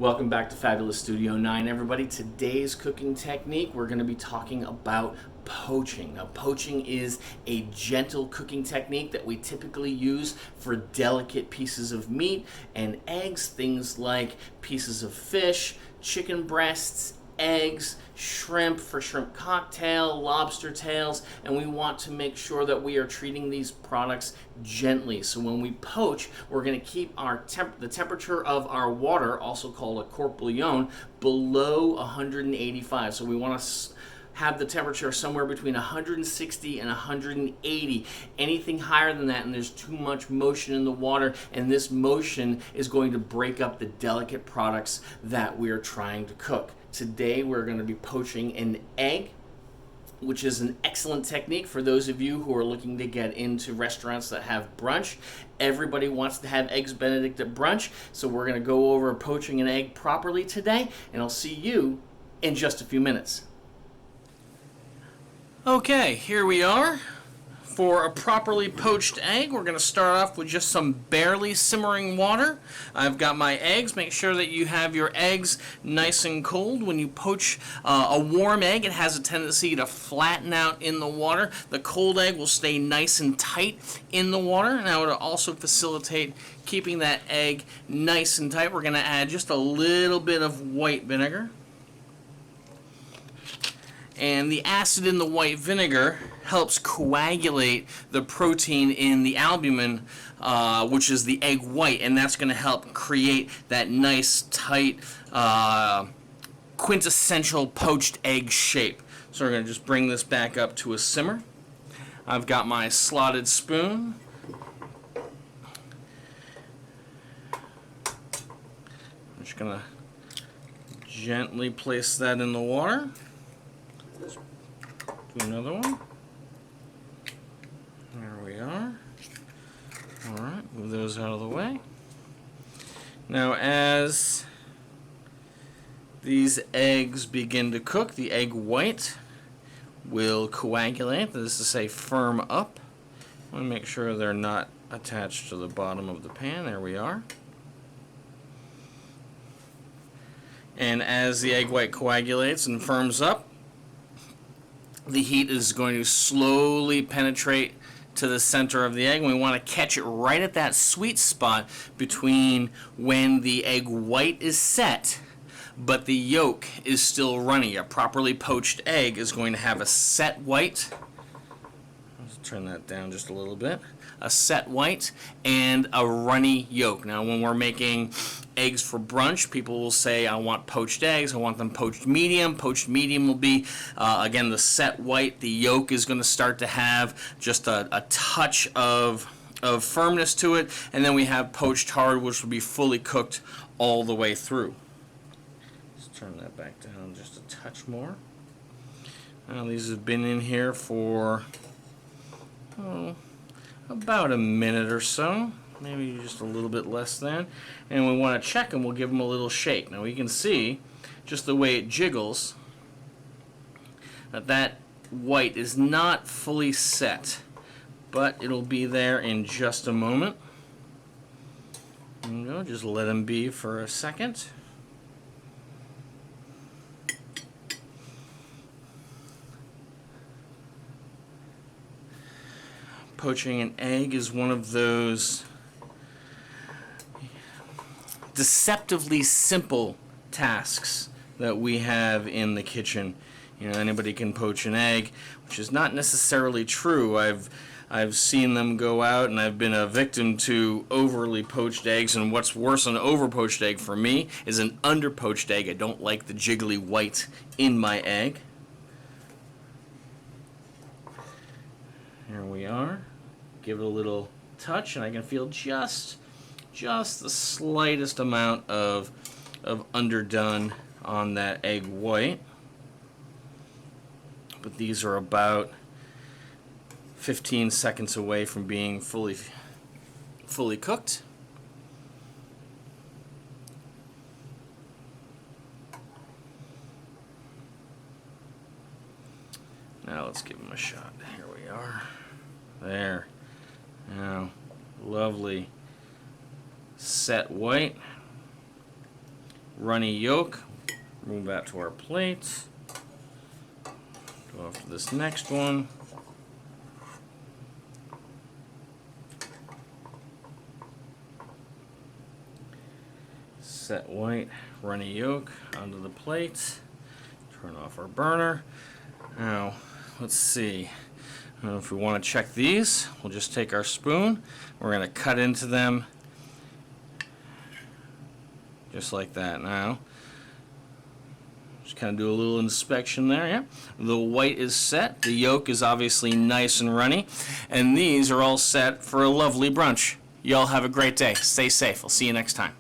Welcome back to Fabulous Studio 9, everybody. Today's cooking technique, we're going to be talking about poaching. Now, poaching is a gentle cooking technique that we typically use for delicate pieces of meat and eggs, things like pieces of fish, chicken breasts, eggs, shrimp for shrimp cocktail, lobster tails, and we want to make sure that we are treating these products gently. So when we poach, we're going to keep the temperature of our water, also called a court bouillon, below 185. So we want to have the temperature somewhere between 160 and 180. Anything higher than that and there's too much motion in the water, and this motion is going to break up the delicate products that we are trying to cook. Today we're going to be poaching an egg, which is an excellent technique for those of you who are looking to get into restaurants that have brunch. Everybody wants to have Eggs Benedict at brunch, so we're going to go over poaching an egg properly today, and I'll see you in just a few minutes. Okay, here we are. For a properly poached egg, we're going to start off with just some barely simmering water. I've got my eggs. Make sure that you have your eggs nice and cold. When you poach a warm egg, it has a tendency to flatten out in the water. The cold egg will stay nice and tight in the water. Now, it'll also facilitate keeping that egg nice and tight. We're going to add just a little bit of white vinegar. And the acid in the white vinegar helps coagulate the protein in the albumin, which is the egg white, and that's going to help create that nice, tight, quintessential poached egg shape. So we're going to just bring this back up to a simmer. I've got my slotted spoon. I'm just going to gently place that in the water. Do another one. There we are. Alright, move those out of the way. Now, as these eggs begin to cook, the egg white will coagulate, that is to say, firm up. I want to make sure they're not attached to the bottom of the pan. There we are. And as the egg white coagulates and firms up, the heat is going to slowly penetrate to the center of the egg, and we want to catch it right at that sweet spot between when the egg white is set but the yolk is still runny. A properly poached egg is going to have a set white. Let's turn that down just a little bit. A set white and a runny yolk. Now, when we're making eggs for brunch, people will say, I want poached eggs, I want them poached medium. Poached medium will be, again, the set white. The yolk is going to start to have just a touch of firmness to it. And then we have poached hard, which will be fully cooked all the way through. Let's turn that back down just a touch more. Now, these have been in here for about a minute or so, maybe just a little bit less than, and we want to check them. We'll give them a little shake. Now we can see just the way it jiggles that white is not fully set, but it'll be there in just a moment. There we go. Just let them be for a second. Poaching an egg is one of those deceptively simple tasks that we have in the kitchen. You know, anybody can poach an egg, which is not necessarily true. I've seen them go out, and I've been a victim to overly poached eggs, and what's worse than an over-poached egg for me is an under-poached egg. I don't like the jiggly white in my egg. Here we are. Give it a little touch, and I can feel just the slightest amount of underdone on that egg white. But these are about 15 seconds away from being fully cooked. Now let's give them a shot. Here we are. There. Now, lovely set white, runny yolk. Move that to our plate. Go off to this next one. Set white, runny yolk onto the plate. Turn off our burner. Now, let's see. If we want to check these, we'll just take our spoon. We're going to cut into them just like that. Now, just kind of do a little inspection there. Yeah, the white is set. The yolk is obviously nice and runny, and these are all set for a lovely brunch. Y'all have a great day. Stay safe. I'll see you next time.